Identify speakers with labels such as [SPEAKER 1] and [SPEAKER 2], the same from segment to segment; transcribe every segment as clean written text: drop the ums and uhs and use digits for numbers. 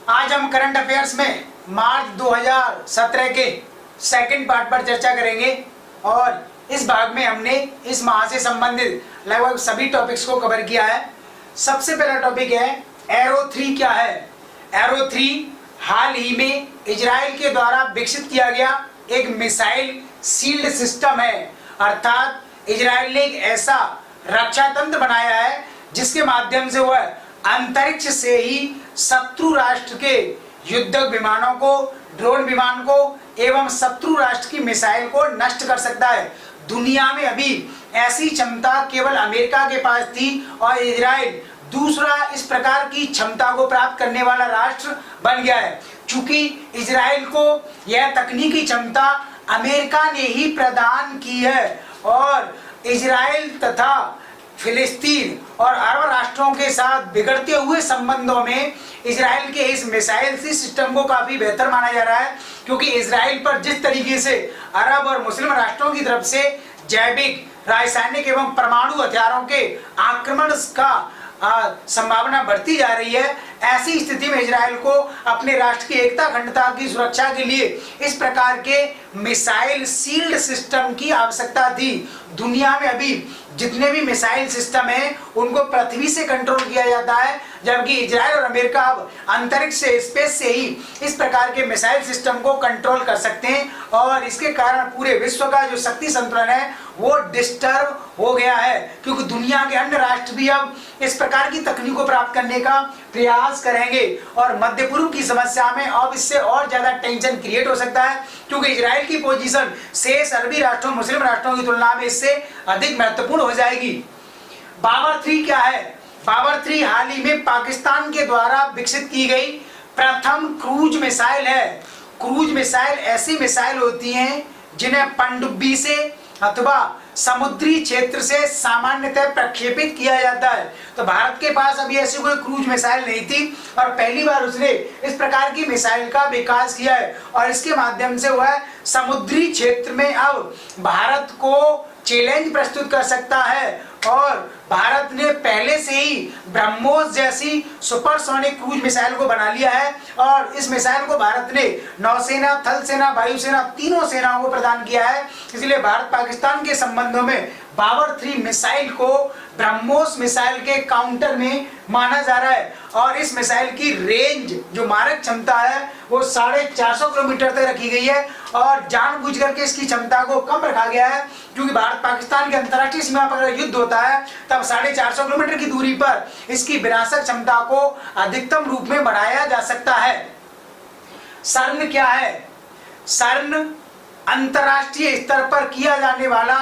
[SPEAKER 1] आज हम current affairs में मार्च 2017 के सेकंड पार्ट पर चर्चा करेंगे और इस भाग में हमने इस माह से संबंधित लगभग सभी टॉपिक्स को कवर किया है। सबसे पहला टॉपिक है एरो 3 क्या है। एरो 3 हाल ही में इजराइल के द्वारा विकसित किया गया एक मिसाइल शील्ड सिस्टम है, अर्थात इजराइल ने एक ऐसा रक्षा तंत्र बनाया है जिसके माध्यम से वह अंतरिक्ष से ही शत्रु राष्ट्र के युद्धक विमानों को, ड्रोन विमान को एवं शत्रु राष्ट्र की मिसाइल को नष्ट कर सकता है। दुनिया में अभी ऐसी क्षमता केवल अमेरिका के पास थी और इजराइल दूसरा इस प्रकार की क्षमता को प्राप्त करने वाला राष्ट्र बन गया है। चूंकि इजराइल को यह तकनीकी क्षमता अमेरिका ने ही प्रदान की है और इजराइल तथा फिलिस्तीन और अरब राष्ट्रों के साथ बिगड़ते हुए संबंधों में इजराइल के इस मिसाइल सिस्टम को काफी बेहतर माना जा रहा है, क्योंकि इजराइल पर जिस तरीके से अरब और मुस्लिम राष्ट्रों की तरफ से जैविक, रासायनिक एवं परमाणु हथियारों के आक्रमण का संभावना बढ़ती जा रही है, ऐसी स्थिति में इजराइल को अपने राष्ट्र की एकता अखंडता की सुरक्षा के लिए इस प्रकार के मिसाइल शील्ड सिस्टम की आवश्यकता थी। दुनिया में अभी जितने भी मिसाइल सिस्टम हैं उनको पृथ्वी से कंट्रोल किया जाता है, जबकि इजराइल और अमेरिका अब अंतरिक्ष से, स्पेस से ही इस प्रकार के मिसाइल सिस्टम को कंट्रोल कर सकते हैं और इसके कारण पूरे विश्व का जो शक्ति संतुलन है वो डिस्टर्ब हो गया है, क्योंकि दुनिया के अन्य राष्ट्र भी अब इस प्रकार की तकनीक को प्राप्त करने का प्रयास करेंगे और मध्य पूर्व की समस्या में अब इससे और ज्यादा टेंशन क्रिएट हो सकता है, क्योंकि इजराइल की पोजीशन शेष अरबी राष्ट्रों, मुस्लिम राष्ट्रों की तुलना में इससे अधिक महत्वपूर्ण हो जाएगी। बाबर 3 क्या है। बाबर 3 हाल ही में पाकिस्तान के द्वारा विकसित की गई प्रथम क्रूज मिसाइल है। क्रूज मिसाइल ऐसी मिसाइल होती हैं जिन्हें पनडुब्बी से अथवा समुद्री क्षेत्र से सामान्यतः प्रक्षेपित किया जाता है। तो भारत के पास अभी ऐसी कोई क्रूज मिसाइल नहीं थी और पहली बार उसने इस प्रकार की मिसाइल का विकास किया है और इसके माध्यम से वह समुद्री क्षेत्र में अब भारत को चैलेंज प्रस्तुत कर सकता है और भारत ने पहले से ही ब्रह्मोस जैसी सुपरसोनिक क्रूज मिसाइल को बना लिया है और इस मिसाइल को भारत ने नौसेना, थल सेना, वायुसेना तीनों सेनाओं को प्रदान किया है। इसलिए भारत पाकिस्तान के संबंधों में बाबर 3 मिसाइल को ब्रह्मोस मिसाइल के काउंटर में माना जा रहा है और इस मिसाइल की रेंज, जो मारक क्षमता है, वो 450 किलोमीटर तक रखी गई है और जानबूझ करके इसकी क्षमता को कम रखा गया है, क्योंकि भारत पाकिस्तान के अंतर्राष्ट्रीय सीमा पर अगर युद्ध होता है तब 450 किलोमीटर की दूरी पर इसकी विनाशक क्षमता को अधिकतम रूप में बढ़ाया जा सकता है। सर्न क्या है। सर्न अंतर्राष्ट्रीय स्तर पर किया जाने वाला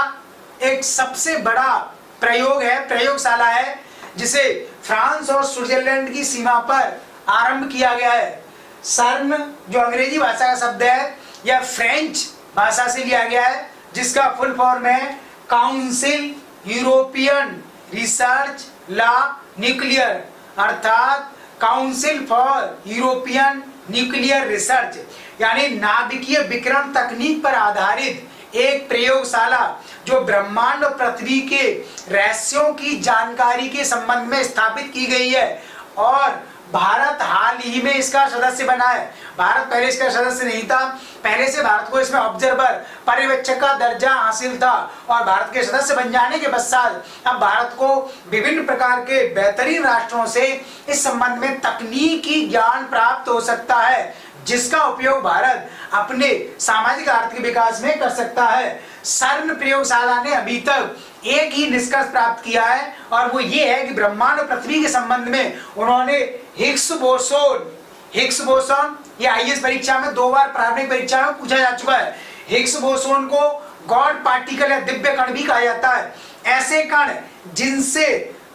[SPEAKER 1] एक सबसे बड़ा प्रयोग है, प्रयोगशाला है, जिसे फ्रांस और स्विट्जरलैंड की सीमा पर आरंभ किया गया है। सर्न जो अंग्रेजी भाषा का शब्द है यह फ्रेंच भाषा से लिया गया है, जिसका फुल फॉर्म है काउंसिल यूरोपियन रिसर्च ला न्यूक्लियर, अर्थात council for European nuclear research, यानी नाभिकीय विकिरण तकनीक पर आधारित एक प्रयोगशाला जो ब्रह्मांड और पृथ्वी के रहस्यों की जानकारी के संबंध में स्थापित की गई है और भारत हाल ही में इसका सदस्य बना है। भारत पहले इसका सदस्य नहीं था, पहले से भारत को इसमें ऑब्जर्वर, पर्यवेक्षक का दर्जा हासिल था और भारत के सदस्य बन जाने के पश्चात अब भारत को विभिन्न प्रकार के बेहतरीन राष्ट्रों से इस संबंध में तकनीकी ज्ञान प्राप्त हो सकता है, जिसका उपयोग भारत अपने सामाजिक आर्थिक विकास में कर सकता है। सर्न प्रयोगशाला ने अभी तक एक ही निष्कर्ष प्राप्त किया है और वो ये है कि ब्रह्मांड और पृथ्वी के संबंध में उन्होंने हिग्स बोसोन ये आईएएस परीक्षा में 2 बार प्रारंभिक परीक्षा में पूछा जा चुका है। हिग्स बोसोन को गॉड पार्टिकल या दिव्य कण भी कहा जाता है। ऐसे कण जिनसे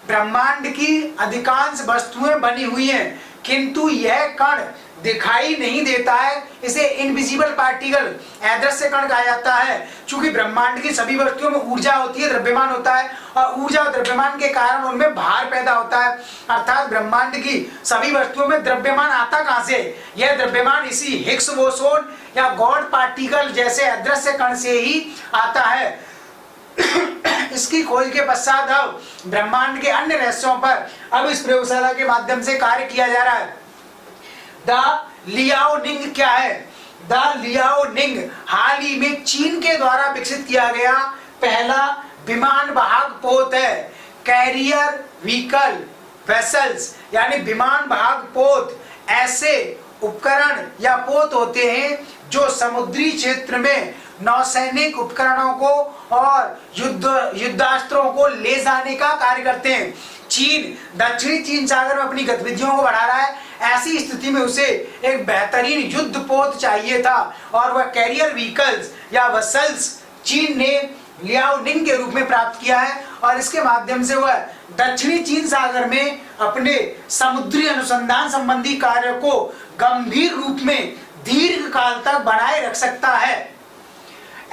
[SPEAKER 1] ब्रह्मांड की अधिकांश वस्तुएं बनी हुई हैं, किंतु यह कण दिखाई नहीं देता है, इसे इनविजिबल पार्टिकल, अदृश्य कण कहा जाता है। चूंकि ब्रह्मांड की सभी वस्तुओं में ऊर्जा होती है, द्रव्यमान होता है और ऊर्जा और द्रव्यमान के कारण उनमें भार पैदा होता है, अर्थात ब्रह्मांड की सभी वस्तुओं में द्रव्यमान आता कहां से? यह द्रव्यमान इसी हिग्स बोसोन या गॉड पार्टिकल जैसे अदृश्य कण से ही आता है। इसकी खोज के पश्चात अब ब्रह्मांड के अन्य रहस्यों पर अब इस प्रयोगशाला के माध्यम से कार्य किया जा रहा है। द लियाओनिंग क्या है? द लियाओनिंग हाल ही में चीन के द्वारा विकसित किया गया पहला विमान वाहक पोत है। कैरियर व्हीकल वेसल्स यानी विमान वाहक पोत ऐसे उपकरण या पोत होते हैं जो समुद्री क्षेत्र में नौसैनिक उपकरणों को और युद्धास्त्रों को ले जाने का कार्य करते हैं। चीन दक्षिणी चीन सागर में अपनी गतिविधियों को बढ़ा रहा है। ऐसी स्थिति में उसे एक बेहतरीन युद्ध पोत चाहिए था और वह कैरियर व्हीकल्स या वेसल्स चीन ने लियाओनिंग के रूप में प्राप्त किया है और इसके माध्यम से वह दक्षिणी चीन सागर में अपने समुद्री अनुसंधान संबंधी कार्य को गंभीर रूप में दीर्घ काल तक बनाए रख सकता है।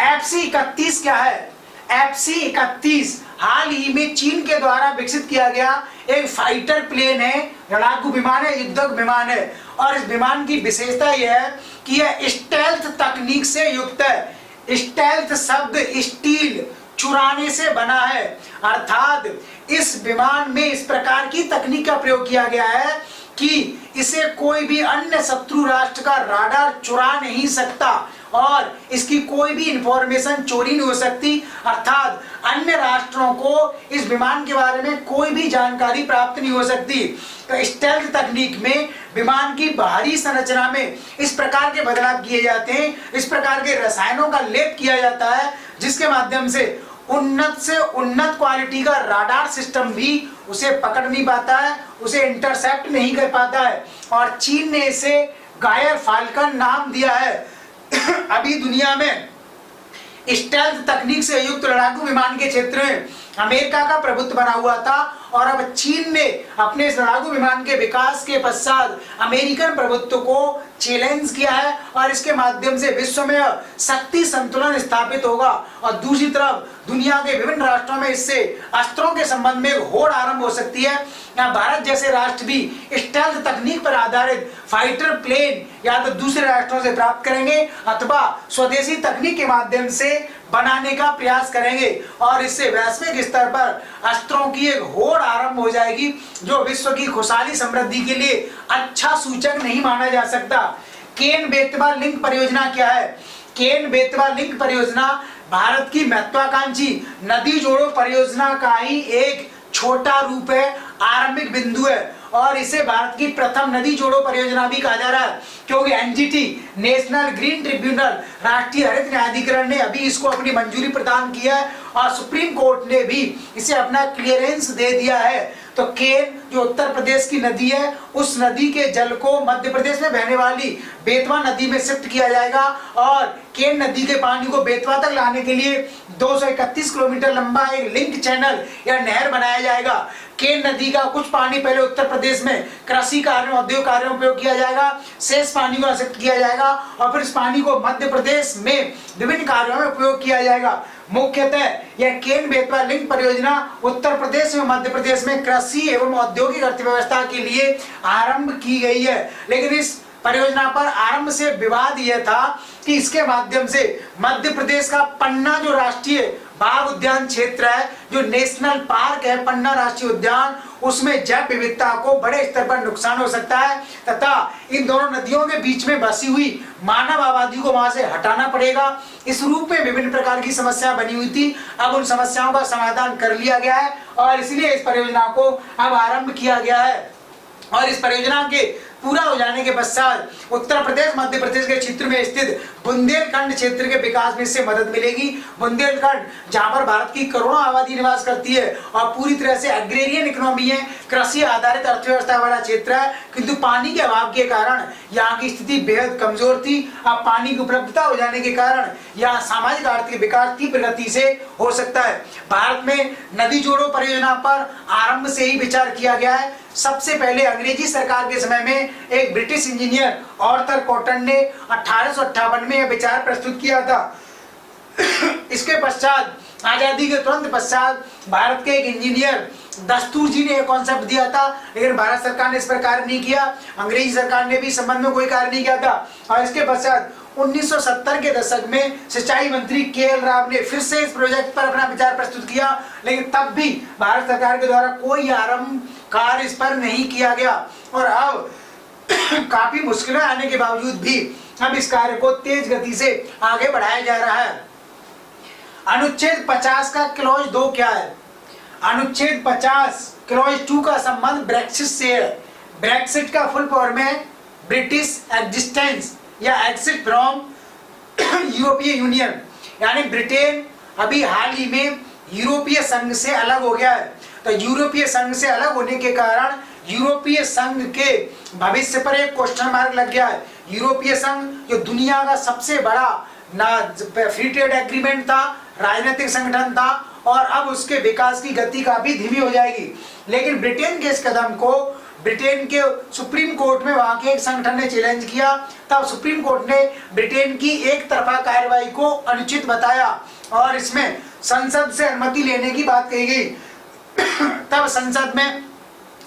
[SPEAKER 1] FC-31 क्या है? FC-31 हाल ही में चीन के द्वारा विकसित किया गया एक फाइटर प्लेन है, लड़ाकू विमान है, युद्धक विमान है और इस विमान की विशेषता यह है कि यह स्टेल्थ तकनीक से युक्त है। स्टेल्थ शब्द स्टील चुराने से बना है, अर्थात इस विमान में इस प्रकार की तकनीक का प्रयोग किया गया है कि इसे कोई भी अन्य शत्रु राष्ट्र का राडार चुरा नहीं सकता और इसकी कोई भी इंफॉर्मेशन चोरी नहीं हो सकती, अर्थात अन्य राष्ट्रों को इस विमान के बारे में कोई भी जानकारी प्राप्त नहीं हो सकती। तो स्टेल्थ तकनीक में विमान की बाहरी संरचना में इस प्रकार के बदलाव किए जाते हैं, इस प्रकार के रसायनों का लेप किया जाता है जिसके माध्यम से उन्नत से उन्नत क्वालिटी का राडार सिस्टम भी उसे पकड़ नहीं पाता है, उसे इंटरसेप्ट नहीं कर पाता है और चीन ने इसे गायर फाल्कन नाम दिया है। अभी दुनिया में स्टेल्थ तकनीक से युक्त लड़ाकू विमान के क्षेत्र में अमेरिका का प्रभुत्व बना हुआ था और अब चीन ने अपने इस लड़ाकू विमान के विकास के पश्चात अमेरिकन प्रभुत्व को चैलेंज किया है और इसके माध्यम से विश्व में शक्ति संतुलन स्थापित होगा और दूसरी तरफ दुनिया के विभिन्न राष्ट्रों में इससे अस्त्रों के संबंध में होड़ आरंभ हो सकती है। यहाँ भारत जैसे राष्ट्र भी स्टेल्थ तकनीक पर आधारित फाइटर प्लेन या तो दूसरे राष्ट्रों से प्राप्त करेंगे अथवा स्वदेशी तकनीक के माध्यम से बनाने का प्रयास करेंगे और इससे वैश्विक स्तर पर अस्त्रों की एक होड़ आरंभ हो जाएगी जो विश्व की खुशहाली समृद्धि के लिए अच्छा सूचक नहीं माना जा सकता। केन बेतवा लिंक परियोजना क्या है? केन बेतवा लिंक परियोजना भारत की महत्वाकांक्षी नदी जोड़ो परियोजना का ही एक छोटा रूप है, आरंभिक बिंदु है और इसे भारत की प्रथम नदी जोड़ो परियोजना भी कहा जा रहा है क्योंकि एनजीटी नेशनल ग्रीन ट्रिब्यूनल राष्ट्रीय हरित न्यायाधिकरण ने अभी इसको अपनी मंजूरी प्रदान किया है और सुप्रीम कोर्ट ने भी इसे अपना क्लियरेंस दे दिया है। तो केन जो उत्तर प्रदेश की नदी है उस नदी के जल को मध्य प्रदेश में बहने वाली बेतवा नदी में शिफ्ट किया जाएगा और केन नदी के पानी को बेतवा तक लाने के लिए 231 किलोमीटर लंबा एक लिंक चैनल या नहर बनाया जाएगा। केन नदी का कुछ पानी पहले उत्तर प्रदेश में कृषि कार्यों औद्योगिक कार्यों में उपयोग किया जाएगा, शेष पानी को शिफ्ट किया जाएगा और फिर इस पानी को मध्य प्रदेश में विभिन्न कार्यों में उपयोग किया जाएगा। मुख्यतः यह केन बेतवा लिंक परियोजना उत्तर प्रदेश और मध्य प्रदेश में कृषि एवं औद्योगिक अर्थव्यवस्था के लिए आरंभ की गई है, लेकिन इस परियोजना पर आरंभ से विवाद यह था कि इसके माध्यम से मध्य प्रदेश का पन्ना जो राष्ट्रीय बाघ उद्यान क्षेत्र है, जो नेशनल पार्क है पन्ना राष्ट्रीय उद्यान, उसमें जैव विविधता को बड़े स्तर पर नुकसान हो सकता है तथा इन दोनों नदियों के बीच में बसी हुई मानव आबादी को वहां से हटाना पड़ेगा। इस रूप में विभिन्न प्रकार की समस्या बनी हुई थी, अब उन समस्याओं का समाधान कर लिया गया है और इसलिए इस परियोजना को अब आरंभ किया गया है और इस परियोजना के पूरा हो जाने के पश्चात उत्तर प्रदेश मध्य प्रदेश के क्षेत्र में स्थित बुंदेलखंड क्षेत्र के विकास में इससे मदद मिलेगी। बुंदेलखंड जहां पर भारत की करोड़ों आबादी निवास करती है और पूरी तरह से एग्रेरियन इकोनॉमी है, कृषि आधारित अर्थव्यवस्था वाला क्षेत्र है, किंतु पानी के अभाव के कारण यहाँ की स्थिति बेहद कमजोर थी। अब पानी की उपलब्धता हो जाने के कारण यहाँ सामाजिक आर्थिक विकास तीव्र गति से हो सकता है। भारत में नदी जोड़ो परियोजना पर आरंभ से ही विचार किया गया है। सबसे पहले अंग्रेजी सरकार के समय में एक ब्रिटिश इंजीनियर आर्थर कॉटन ने 1858 में यह विचार प्रस्तुत किया था। इसके पश्चात आजादी के तुरंत पश्चात भारत के एक इंजीनियर दस्तूर जी ने यह कॉन्सेप्ट दिया था, लेकिन भारत सरकार ने इस पर कार्य नहीं किया, अंग्रेजी सरकार ने भी इस संबंध में कोई कार्य नहीं किया था और इसके पश्चात 1970 के दशक में सिंचाई मंत्री के.एल. राव ने फिर से इस प्रोजेक्ट पर अपना विचार प्रस्तुत किया, लेकिन तब भी भारत सरकार के द्वारा कोई आरंभ कार्य इस पर नहीं किया गया और अब काफी मुश्किलें आने के बावजूद भी अब इस कार्य को तेज गति से आगे बढ़ाया जा रहा है। अनुच्छेद 50 का क्लॉज 2 क्या है? अनुच्छेद 50 क्लॉज 2 का संबंध ब्रेक्सिट से है। ब्रेक्सिट का फुल फॉर्म है ब्रिटिश एग्जिस्टेंस या एक्सिट फ्रॉम यूरोपीय यूनियन, यानी ब्रिटेन अभी हाल ही में यूरोपीय संघ से अलग हो गया है। तो यूरोपीय संघ से अलग होने के कारण यूरोपीय संघ के भविष्य पर एक क्वेश्चन मार्क लग गया है। यूरोपीय संघ जो दुनिया का सबसे बड़ा फ्री ट्रेड एग्रीमेंट था, राजनीतिक संगठन था, और अब उसके विकास की गति काफी धीमी हो जाएगी। लेकिन ब्रिटेन के इस कदम को ब्रिटेन के सुप्रीम कोर्ट में वहां के एक संगठन ने चैलेंज किया। तब सुप्रीम कोर्ट ने ब्रिटेन की एक तरफा कार्रवाई को अनुचित बताया और इसमें संसद से अनुमति लेने की बात कही गई। तब संसद में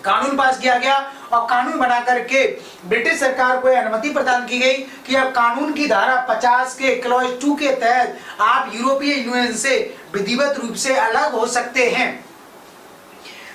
[SPEAKER 1] कानून पास किया गया और कानून बना करके ब्रिटिश सरकार को अनुमति प्रदान की गई कि अब कानून की धारा 50 के क्लॉज 2 के तहत आप यूरोपीय यूनियन से विधिवत रूप से अलग हो सकते हैं।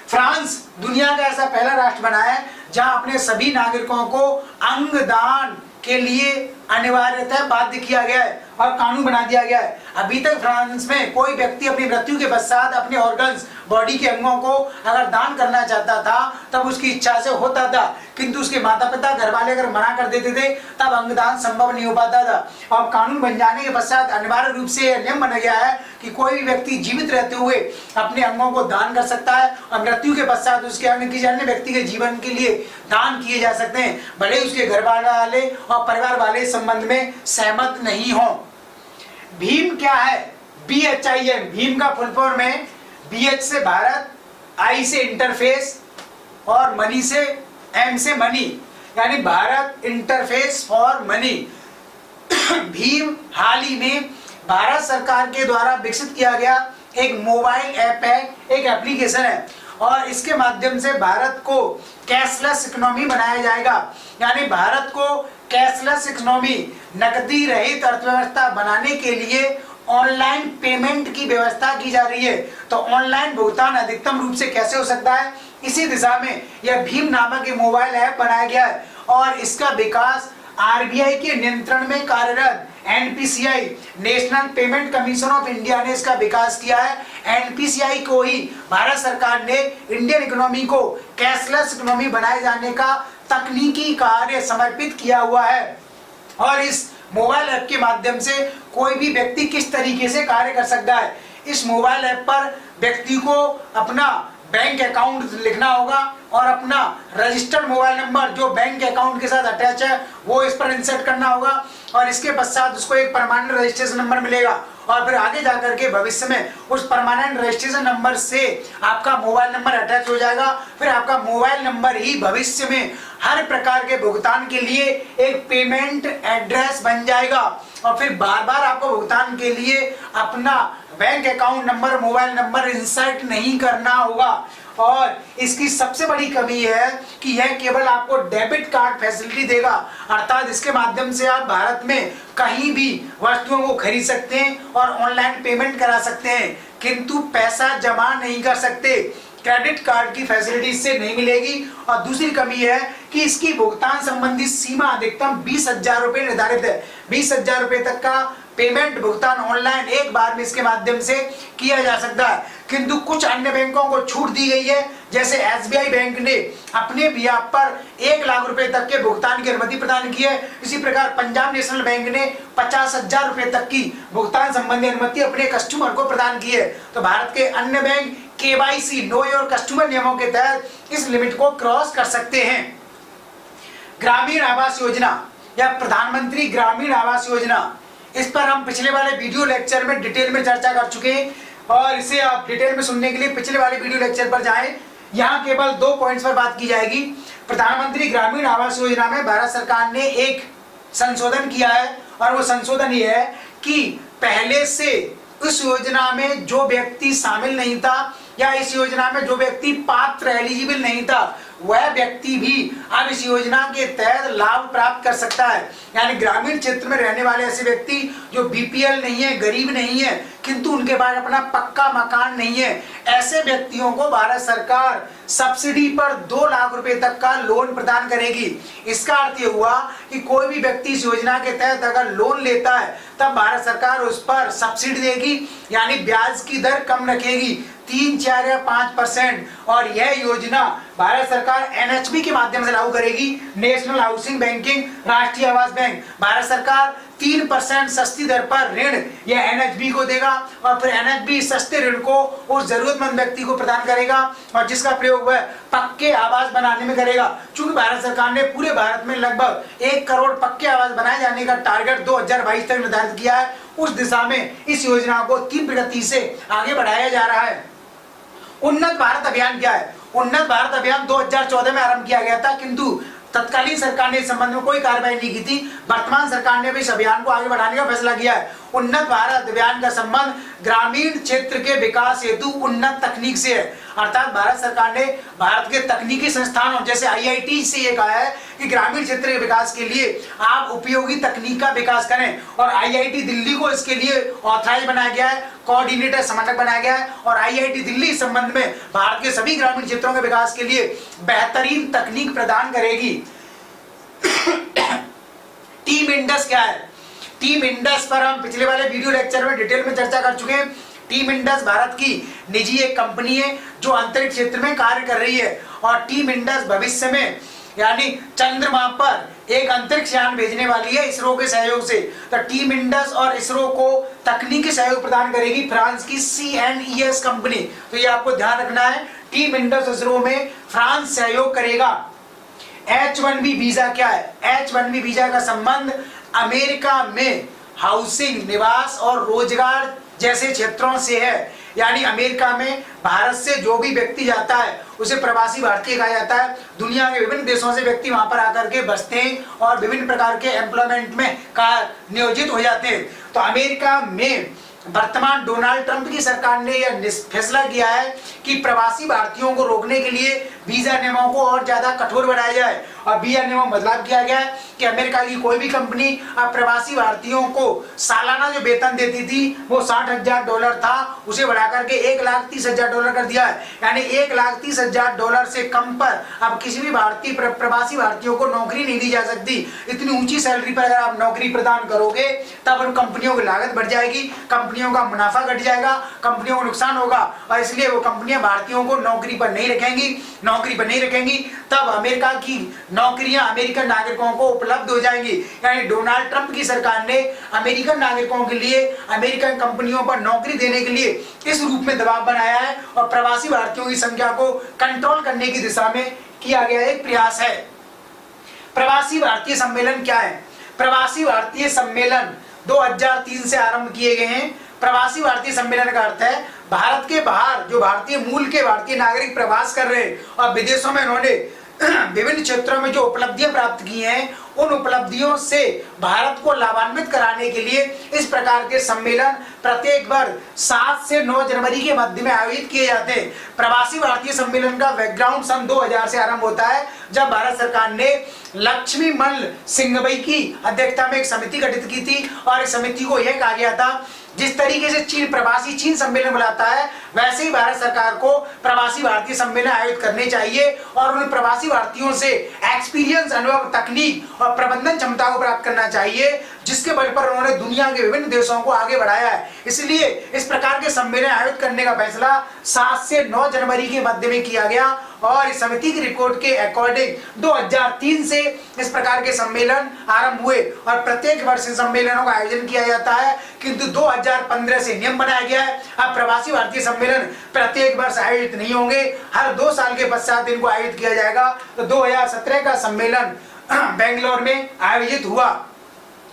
[SPEAKER 1] फ्रांस दुनिया का ऐसा पहला राष्ट्र बना है जहां अपने सभी नागरिकों को अंगदान के लिए अनिवार्यतः बाध्य किया गया है और कानून बना दिया गया है। अभी तक फ्रांस में कोई व्यक्ति अपनी मृत्यु के पश्चात अपने ऑर्गन्स, बॉडी के अंगों को अगर दान करना चाहता था तब उसकी इच्छा से होता था, किंतु उसके माता पिता, घर वाले अगर मना कर देते थे तब अंगदान संभव नहीं हो पाता था। और कानून बन जाने के पश्चात अनिवार्य रूप से नियम बना गया है कि कोई भी व्यक्ति जीवित रहते हुए अपने अंगों को दान कर सकता है और मृत्यु के पश्चात उसके अंग किसी अन्य व्यक्ति के जीवन के लिए दान किए जा सकते हैं, भले उसके घर वाले और परिवार वाले संबंध में सहमत नहीं हो। भीम क्या है? BHIM, भीम का फुल फॉर्म है BH से भारत, I से इंटरफेस और मनी से M से मनी, यानी भारत इंटरफेस फॉर मनी। भीम हाल ही में भारत सरकार के द्वारा विकसित किया गया एक मोबाइल ऐप है, एक एप्लीकेशन है और इसके माध्यम से भारत को कैशलेस इकोनॉमी बनाया जाएगा, यानी भारत को कैशलेस इकोनॉमी, नकदी रहित अर्थव्यवस्था बनाने के लिए ऑनलाइन पेमेंट की व्यवस्था की जा रही है। तो ऑनलाइन भुगतान अधिकतम रूप से कैसे हो सकता है, इसी दिशा में यह भीम नामक एक मोबाइल ऐप बनाया गया है और इसका विकास RBI के नियंत्रण में कार्यरत NPCI, national payment commission of India ने इसका विकास किया है। NPCI को ही भारत सरकार ने इंडियन इकोनॉमी को कैशलेस इकोनॉमी बनाए जाने का तकनीकी कार्य समर्पित किया हुआ है और इस मोबाइल ऐप के माध्यम से कोई भी व्यक्ति किस तरीके से कार्य कर सकता है। इस मोबाइल ऐप पर व्यक्ति को अपना बैंक अकाउंट लिखना होगा और अपना रजिस्टर्ड मोबाइल नंबर जो बैंक अकाउंट के साथ अटैच है वो इस पर इंसर्ट करना होगा और इसके पश्चात उसको एक परमानेंट रजिस्ट्रेशन नंबर मिलेगा और फिर आगे जाकर के भविष्य में उस परमानेंट रजिस्ट्रेशन नंबर से आपका मोबाइल नंबर अटैच हो जाएगा। फिर आपका मोबाइल नंबर ही भविष्य में हर प्रकार के भुगतान के लिए एक पेमेंट एड्रेस बन जाएगा और फिर बार बार आपको भुगतान के लिए अपना bank account number, mobile number insert नहीं करना होगा। और इसकी सबसे बड़ी कमी है कि यह केवल आपको डेबिट कार्ड फैसिलिटी देगा, अर्थात इसके माध्यम से आप भारत में कहीं भी वस्तुओं को खरीद सकते हैं और ऑनलाइन पेमेंट करा सकते हैं, किंतु पैसा जमा नहीं कर सकते। क्रेडिट कार्ड की फैसिलिटी इससे नहीं मिलेगी। और दूसरी कमी है कि इसकी भुगतान संबंधी सीमा अधिकतम 20,000 रुपए निर्धारित है। 20,000 रुपए तक का पेमेंट भुगतान ऑनलाइन एक बार में इसके माध्यम से किया जा सकता है, किंतु कुछ अन्य बैंकों को छूट दी गई है, जैसे SBI बैंक ने अपने ब्याज पर 1 लाख रुपए तक के भुगतान की अनुमति प्रदान की है। इसी प्रकार पंजाब नेशनल बैंक ने 50,000 रुपए तक की भुगतान संबंधी अनुमति अपने कस्टमर को प्रदान की है। तो भारत के अन्य bank KYC, know your customer नियमों के तहत इस लिमिट को क्रॉस कर सकते हैं। ग्रामीण आवास योजना या प्रधानमंत्री ग्रामीण आवास योजना, इस पर हम पिछले वाले वीडियो लेक्चर में डिटेल में चर्चा कर चुके हैं और इसे आप डिटेल में सुनने के लिए पिछले वाले वीडियो लेक्चर पर जाएं। यहाँ केवल 2 पॉइंट्स पर बात की जाएगी। प्रधानमंत्री ग्रामीण आवास योजना में भारत सरकार ने एक संशोधन किया है और वो संशोधन ये है कि पहले से उस योजना में जो व्यक्ति शामिल नहीं था या इस योजना में जो व्यक्ति पात्र एलिजिबल नहीं था वह व्यक्ति भी अब इस योजना के तहत लाभ प्राप्त कर सकता है। यानी ग्रामीण क्षेत्र में रहने वाले ऐसे व्यक्ति जो बीपीएल नहीं है, गरीब नहीं है, किंतु उनके पास अपना पक्का मकान नहीं है, ऐसे व्यक्तियों को भारत सरकार सब्सिडी पर 2 लाख रुपए तक का लोन प्रदान करेगी। इसका अर्थ ये हुआ कि कोई भी व्यक्ति इस योजना के तहत अगर लोन लेता है तब भारत सरकार उस पर सब्सिडी देगी, यानी ब्याज की दर कम रखेगी 3, 4 या 5%। और यह योजना भारत सरकार एनएचबी के माध्यम से लागू करेगी, नेशनल हाउसिंग बैंकिंग, राष्ट्रीय आवास बैंक। भारत सरकार 3% सस्ती दर पर ऋण यह एनएचबी को देगा और फिर एनएचबी सस्ते ऋण को उस जरूरतमंद व्यक्ति को प्रदान करेगा और जिसका प्रयोग वह पक्के आवास बनाने में करेगा। चूंकि भारत सरकार ने पूरे भारत में लगभग 1 करोड़ पक्के आवास बनाए जाने का टारगेट 2022 तक निर्धारित किया है, उस दिशा में इस योजना को तीव्र गति से आगे बढ़ाया जा रहा है। उन्नत भारत अभियान क्या है? उन्नत भारत अभियान 2014 में आरंभ किया गया था, किंतु तत्कालीन सरकार ने इस संबंध में कोई कार्रवाई नहीं की थी। वर्तमान सरकार ने भी इस अभियान को आगे बढ़ाने का फैसला किया है। उन्नत भारत अभियान का संबंध ग्रामीण क्षेत्र के विकास हेतु उन्नत तकनीक से है, अर्थात भारत सरकार ने भारत के तकनीकी संस्थानों जैसे आईआईटी से ये कहा है कि ग्रामीण क्षेत्र के विकास के लिए आप उपयोगी तकनीक का विकास करें और आईआईटी दिल्ली को इसके लिए ऑथराइज बनाया गया है, कोऑर्डिनेटर समन्वयक बनाया गया है और आईआईटी दिल्ली इस संबंध में भारत के सभी ग्रामीण क्षेत्रों के विकास के लिए बेहतरीन तकनीक प्रदान करेगी। टीम इंडस क्या है? टीम इंडस पर हम पिछले वाले वीडियो लेक्चर में डिटेल में चर्चा कर चुके हैं। टीम इंडस भारत की निजी एक कंपनी है जो अंतरिक्ष क्षेत्र में कार्य कर रही है और टीम इंडस भविष्य में यानी चंद्रमा पर एक अंतरिक्ष यान भेजने वाली है इसरो के सहयोग से। तो टीम इंडस और इसरो को तकनीकी सहयोग प्रदान करेगी फ्रांस की CNES कंपनी। तो ये आपको ध्यान रखना है, टीम इंडस इसरो में फ्रांस सहयोग करेगा। H1B वीजा क्या है? H1B वीजा का संबंध अमेरिका में हाउसिंग, निवास और रोजगार जैसे क्षेत्रों से है। यानी अमेरिका में भारत से जो भी व्यक्ति जाता है उसे प्रवासी भारतीय कहा जाता है। दुनिया के विभिन्न देशों से व्यक्ति वहां पर आकर के बसते हैं और विभिन्न प्रकार के एम्प्लॉयमेंट में नियोजित हो जाते हैं। तो अमेरिका में वर्तमान डोनाल्ड ट्रंप की सरकार ने यह फैसला किया है कि प्रवासी भारतीयों को रोकने के लिए वीजा नियमों को और ज्यादा कठोर बनाया जाए और वीजा नियमों में बदलाव किया गया है कि अमेरिका की कोई भी कंपनी अब प्रवासी भारतीयों को सालाना जो वेतन देती थी वो $60,000 था, उसे बढ़ाकर के $1,30,000 कर दिया है। यानी $1,30,000 से कम पर अब किसी भी भारतीय प्रवासी भारतीयों को नौकरी नहीं दी जा सकती। इतनी ऊंची सैलरी पर अगर आप नौकरी प्रदान करोगे तब उन कंपनियों की लागत बढ़ जाएगी, कंपनियों का मुनाफा घट जाएगा, कंपनियों को नुकसान होगा और इसलिए वो कंपनियां भारतीयों को नौकरी पर नहीं रखेंगी। तब अमेरिका की नौकरियां अमेरिकन नागरिकों को उपलब्ध हो जाएंगी। यानी डोनाल्ड ट्रंप की सरकार ने अमेरिकन नागरिकों के लिए अमेरिकन कंपनियों पर नौकरी देने के लिए इस रूप में दबाव बनाया है और प्रवासी भारतीयों की संख्या को कंट्रोल करने की दिशा में किया गया एक प्रयास है। प्रवासी भारतीय सम्मेलन क्या है? प्रवासी भारतीय सम्मेलन 2003 से आरंभ किए गए हैं। प्रवासी भारतीय सम्मेलन का अर्थ है भारत के बाहर जो भारतीय मूल के भारतीय नागरिक प्रवास कर रहे हैं और विदेशों में उन्होंने विभिन्न क्षेत्रों में जो उपलब्धियां प्राप्त की हैं उन उपलब्धियों से भारत को लाभान्वित कराने के लिए इस प्रकार के सम्मेलन प्रत्येक वर्ष 7 से 9 जनवरी के मध्य में आयोजित किए जाते हैं। प्रवासी भारतीय सम्मेलन का बैकग्राउंड सन 2000 से आरंभ होता है जब भारत सरकार ने लक्ष्मी मल्ल सिंघवी की अध्यक्षता में एक समिति गठित की थी और इस समिति को यह कहा गया था जिस तरीके से प्रवासी चीन सम्मेलन बुलाता है वैसे ही भारत सरकार को प्रवासी भारतीय सम्मेलन आयोजित करने चाहिए और उन प्रवासी भारतीयों से एक्सपीरियंस, अनुभव, तकनीक और प्रबंधन क्षमता को प्राप्त करना चाहिए जिसके बल पर उन्होंने दुनिया के विभिन्न देशों को आगे बढ़ाया है। इसलिए इस प्रकार के सम्मेलन आयोजित करने का फैसला 7 से 9 जनवरी के मध्य में किया गया और इस समिति की रिपोर्ट के अकॉर्डिंग 2003 से इस प्रकार के सम्मेलन आरंभ हुए और प्रत्येक वर्ष इन सम्मेलनों का आयोजन किया जाता है। किंतु 2015 से नियम बनाया गया है अब प्रवासी भारतीय सम्मेलन प्रत्येक वर्ष आयोजित नहीं होंगे, हर 2 साल के पश्चात इनको आयोजित किया जाएगा। तो 2017 का सम्मेलन बेंगलोर में आयोजित हुआ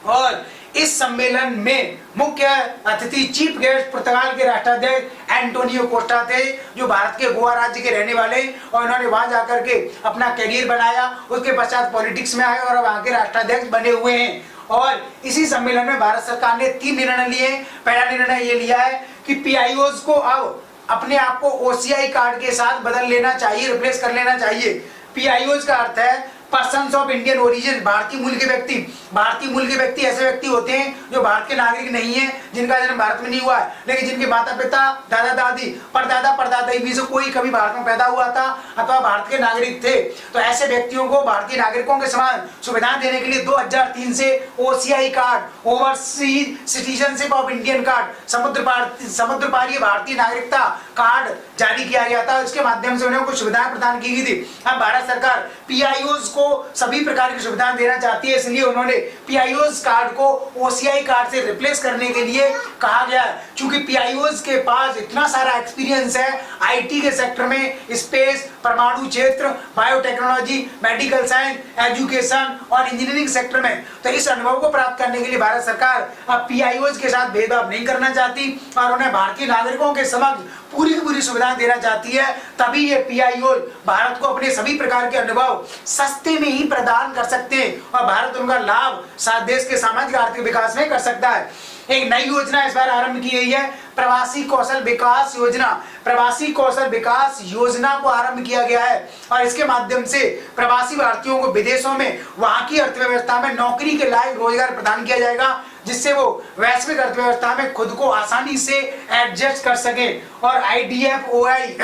[SPEAKER 1] और इस सम्मेलन में मुख्य अतिथि चीफ गेस्ट पुर्तगाल के राष्ट्राध्यक्ष एंटोनियो कोस्टा थे जो भारत के गोवा राज्य के रहने वाले और उन्होंने वहां जाकर के अपना करियर बनाया, उसके पश्चात पॉलिटिक्स में आए और वहां के राष्ट्राध्यक्ष बने हुए हैं। और इसी सम्मेलन में भारत सरकार ने 3 निर्णय लिए। पहला निर्णय ये लिया है कि PIOs को अब अपने आप को ओसीआई कार्ड के साथ बदल लेना चाहिए, रिप्लेस कर लेना चाहिए। पीआईओ का अर्थ है पर्सन्स ऑफ इंडियन ओरिजिन, भारतीय मूल के व्यक्ति। भारतीय मूल के व्यक्ति ऐसे व्यक्ति होते हैं जो भारत के नागरिक नहीं है, जिनका जन्म भारत में नहीं हुआ है, लेकिन जिनके माता पिता, दादा दादी, परदादा परदादा में से कोई कभी भारत में पैदा हुआ था अथवा भारत के नागरिक थे। तो ऐसे व्यक्तियों को भारतीय नागरिकों के समान सुविधाएं देने के लिए 2003 से OCI card, overseas citizenship of Indian card, समुद्र पारीय भारतीय नागरिकता कार्ड जारी किया गया था। इसके माध्यम से उन्हें कुछ सुविधाएं प्रदान की गई थी। अब भारत सरकार पीआईओज को सभी प्रकार की सुविधाएं देना चाहती है, इसलिए उन्होंने पीआईओज कार्ड को ओसीआई कार्ड से रिप्लेस करने के लिए कहा गया है। क्योंकि पीआईओज के पास इतना सारा एक्सपीरियंस है आईटी के सेक्टर में, स्पेस, परमाणु क्षेत्र, बायोटेक्नोलॉजी, मेडिकल साइंस, एजुकेशन और इंजीनियरिंग सेक्टर में, तो इस अनुभव को प्राप्त करने के लिए भारत सरकार अब पीआईओज के साथ भेदभाव नहीं करना चाहती और उन्हें भारतीय नागरिकों के समक्ष पूरी की पूरी सुविधाएं देना चाहती है। तभी ये पीआईओ भारत को अपने सभी प्रकार के अनुभव सस्ते में ही प्रदान कर सकते हैं और भारत उनका लाभ देश के सामाजिक आर्थिक विकास में कर सकता है। एक नई योजना इस बार आरंभ की गई है, प्रवासी कौशल विकास योजना। प्रवासी कौशल विकास योजना को आरंभ किया गया है और इसके माध्यम से प्रवासी भारतीयों को विदेशों में वहां की अर्थव्यवस्था में नौकरी के लायक रोजगार प्रदान किया जाएगा, जिससे वो वैश्विक अर्थव्यवस्था में खुद को आसानी से एडजस्ट कर सके। और IDFOI,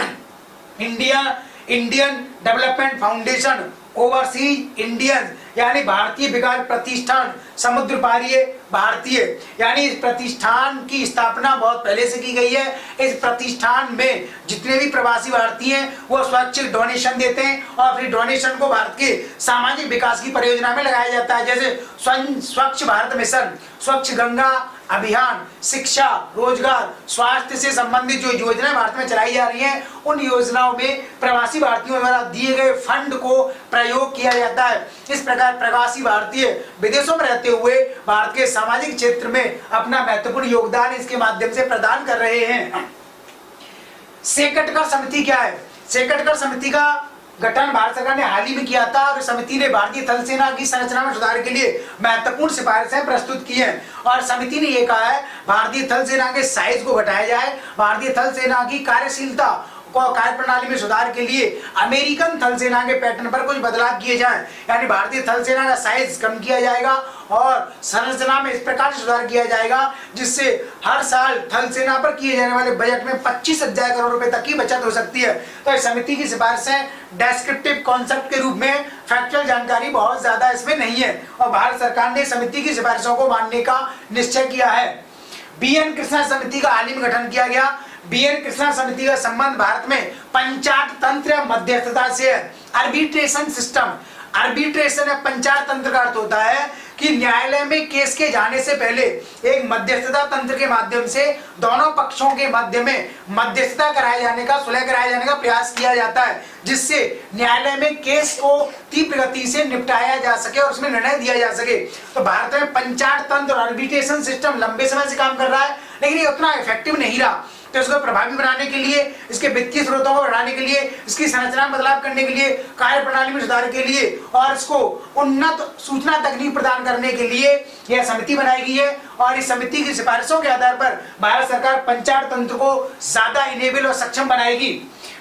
[SPEAKER 1] Indian development foundation, overseas Indian यानी भारतीय विकास प्रतिष्ठान, समुद्र पारीय भारतीय, यानी इस प्रतिष्ठान की स्थापना बहुत पहले से की गई है। इस प्रतिष्ठान में जितने भी प्रवासी भारतीय हैं वो स्वैच्छिक डोनेशन देते हैं और फिर डोनेशन को भारत के सामाजिक विकास की परियोजना में लगाया जाता है, जैसे स्वच्छ भारत मिशन, स्वच्छ गंगा अभियान, शिक्षा, रोजगार, स्वास्थ्य से संबंधित जो योजनाएं भारत में चलाई जा रही हैं, उन योजनाओं में प्रवासी भारतीयों द्वारा दिए गए फंड को प्रयोग किया जाता है। इस प्रकार प्रवासी भारतीय विदेशों में रहते हुए भारत के सामाजिक क्षेत्र में अपना महत्वपूर्ण योगदान इसके माध्यम से प्रदान कर रहे हैं। सेकटकर समिति क्या है? सेकटकर समिति का गठन भारत सरकार ने हाल ही में किया था और समिति ने भारतीय थल सेना की संरचना में सुधार के लिए महत्वपूर्ण सिफारिशें प्रस्तुत की हैं और समिति ने यह कहा है भारतीय थल सेना के साइज को घटाया जाए, भारतीय थल सेना की कार्यशीलता कार्य प्रणाली में सुधार के लिए अमेरिकन थल सेना के पैटर्न पर कुछ बदलाव किए जाएं, यानी भारतीय थल सेना का साइज कम किया जाएगा और संरचना में इस प्रकार से सुधार किया जाएगा जिससे हर साल थल सेना पर किए जाने वाले बजट में 25,000 करोड़ रुपए तक की बचत हो सकती है। तो इस समिति की सिफारिशें डेस्क्रिप्टिव कॉन्सेप्ट के रूप में, फैक्चुअल जानकारी बहुत ज्यादा इसमें नहीं है और भारत सरकार ने समिति की सिफारिशों को मानने का निश्चय किया है। बीएन कृष्णा समिति का हाल ही में गठन किया गया। बीएन कृष्णा समिति का संबंध भारत में पंचायत तंत्र मध्यस्थता से है। आर्बिट्रेशन सिस्टम, आर्बिट्रेशन या पंचायत तंत्र का अर्थ होता है कि न्यायालय में केस के जाने से पहले एक मध्यस्थता तंत्र के माध्यम से दोनों पक्षों के मध्य में मध्यस्थता कराए जाने का, सुलह कराए जाने का प्रयास किया जाता है, जिससे न्यायालय में केस को तीव्र गति से निपटाया जा सके और उसमें निर्णय दिया जा सके। तो भारत में पंचायत तंत्र और आर्बिट्रेशन सिस्टम लंबे समय से काम कर रहा है, लेकिन ये उतना इफेक्टिव नहीं रहा। तो इसको प्रभावी बनाने के लिए, इसके वित्तीय स्रोतों को बढ़ाने के लिए, इसकी संरचना में बदलाव करने के लिए, कार्य प्रणाली में सुधार के लिए और इसको उन्नत सूचना तकनीक प्रदान करने के लिए यह समिति बनाई गई है और इस समिति की सिफारिशों के आधार पर भारत सरकार पंचायत तंत्र को ज्यादा इनेबल और सक्षम बनाएगी।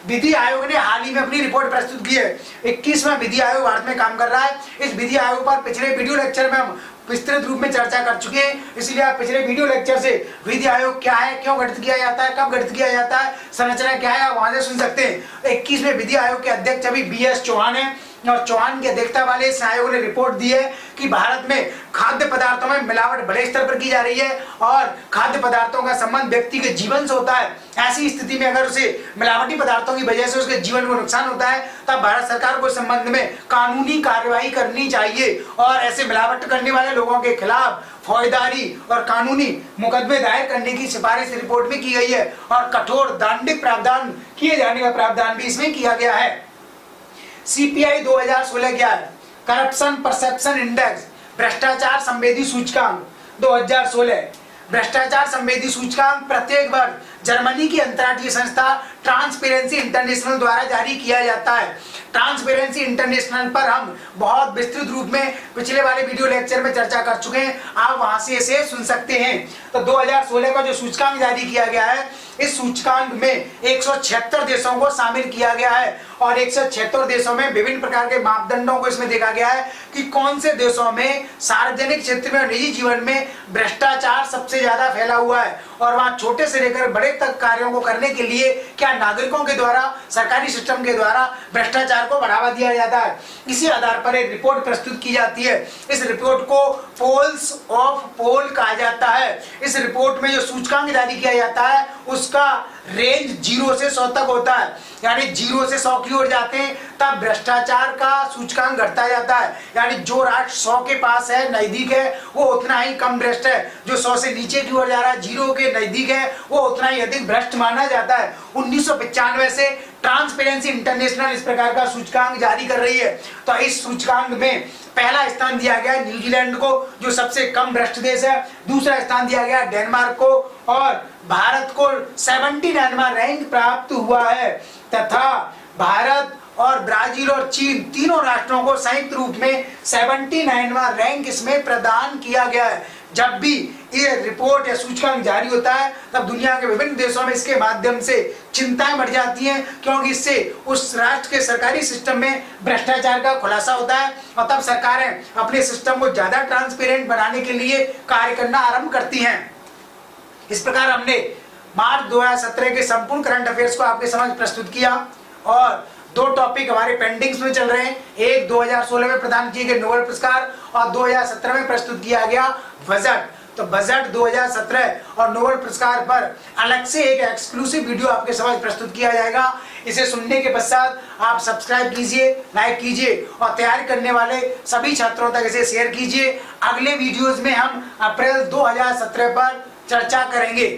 [SPEAKER 1] विधि आयोग ने हाल ही में अपनी रिपोर्ट प्रस्तुत की है। 21वां विधि आयोग भारत में काम कर रहा है। इस विधि आयोग पर पिछले वीडियो लेक्चर में हम विस्तृत रूप में चर्चा कर चुके हैं, इसलिए आप पिछले वीडियो लेक्चर से विधि आयोग क्या है, क्यों गठित किया जाता है, कब गठित किया जाता है, संरचना क्या है, आप वहां से सुन सकते हैं। 21वें विधि आयोग के अध्यक्ष अभी BS चौहान है और चौहान की अध्यक्षता वाले इस आयोग ने रिपोर्ट दी है कि भारत में खाद्य पदार्थों में मिलावट बड़े स्तर पर की जा रही है और खाद्य पदार्थों का संबंध व्यक्ति के जीवन से होता है। ऐसी स्थिति में अगर उसे मिलावटी पदार्थों की वजह से उसके जीवन को नुकसान होता है तब भारत सरकार को इस संबंध में कानूनी कार्यवाही करनी चाहिए और ऐसे मिलावट करने वाले लोगों के खिलाफ फौजदारी और कानूनी मुकदमे दायर करने की सिफारिश रिपोर्ट में की गई है और कठोर दंडिक प्रावधान किए जाने का प्रावधान भी इसमें किया गया है। CPI 2016 क्या है? करप्शन परसेप्शन इंडेक्स, भ्रष्टाचार संवेदी सूचकांक 2016। भ्रष्टाचार संवेदी सूचकांक प्रत्येक वर्ष जर्मनी की अंतर्राष्ट्रीय संस्था ट्रांसपेरेंसी इंटरनेशनल द्वारा जारी किया जाता है। ट्रांसपेरेंसी इंटरनेशनल पर हम बहुत विस्तृत रूप में पिछले वाले वीडियो लेक्चर में चर्चा कर चुके हैं, आप वहां से इसे सुन सकते हैं। तो 2016 का जो सूचकांक जारी किया गया है, इस सूचकांक में 176 देशों को शामिल किया गया है और 176 देशों में विभिन्न प्रकार के मापदंडों को इसमें देखा गया है कि कौन से देशों में सार्वजनिक क्षेत्र में और निजी जीवन में भ्रष्टाचार सबसे ज्यादा फैला हुआ है और वहां छोटे से लेकर बड़े तक कार्यों को करने के लिए क्या नागरिकों के द्वारा, सरकारी सिस्टम के द्वारा भ्रष्टाचार को बढ़ावा दिया जाता है। इसी आधार पर एक रिपोर्ट प्रस्तुत की जाती है। इस रिपोर्ट को पोल्स ऑफ पोल कहा जाता है। इस रिपोर्ट में जो सूचकांक जारी किया जाता है उसका रेंज 0 से 100 तक होता है, यानी 0 से 100 की ओर जाते हैं तब भ्रष्टाचार का सूचकांक घटता जाता है, यानी जो राष्ट्र 100 के पास है, नजदीक है, वो उतना ही कम भ्रष्ट है। जो 100 से नीचे की ओर जा रहा है, 0 के नजदीक है, वो उतना ही अधिक भ्रष्ट माना जाता है। 1995 से ट्रांसपेरेंसी इंटरनेशनल इस प्रकार का सूचकांक जारी कर रही है। तो इस सूचकांक में पहला स्थान दिया गया है न्यूजीलैंड को, जो सबसे कम भ्रष्ट देश है। दूसरा स्थान दिया गया डेनमार्क को और भारत को 79वां रैंक प्राप्त हुआ है तथा भारत और ब्राजील और चीन तीनों राष्ट्रों को संयुक्त रूप में 79वां रैंक इसमें प्रदान किया गया है। जब भी ये रिपोर्ट या सूचकांक जारी होता है तब दुनिया के विभिन्न देशों में इसके माध्यम से चिंताएं बढ़ जाती हैं, क्योंकि इससे उस राष्ट्र के सरकारी सिस्टम में भ्रष्टाचार का खुलासा होता है और तब सरकारें अपने सिस्टम को ज्यादा ट्रांसपेरेंट बनाने के लिए कार्य करना आरंभ करती हैं। इस प्रकार हमने मार्च 2017 के संपूर्ण करंट अफेयर्स को आपके समक्ष प्रस्तुत किया और 2 टॉपिक हमारे पेंडिंग्स में चल रहे हैं। एक 2016 में प्रदान किए गए नोबेल पुरस्कार और 2017 में प्रस्तुत किया गया बजट। तो बजट 2017 और नोबेल पुरस्कार पर अलग से एक एक्सक्लूसिव वीडियो आपके समक्ष प्रस्तुत किया जाएगा। इसे सुनने के पश्चात आप सब्सक्राइब कीजिए, लाइक कीजिए और तैयारी करने वाले सभी छात्रों तक इसे शेयर कीजिए। अगले वीडियोज में हम अप्रैल 2017 पर चर्चा करेंगे।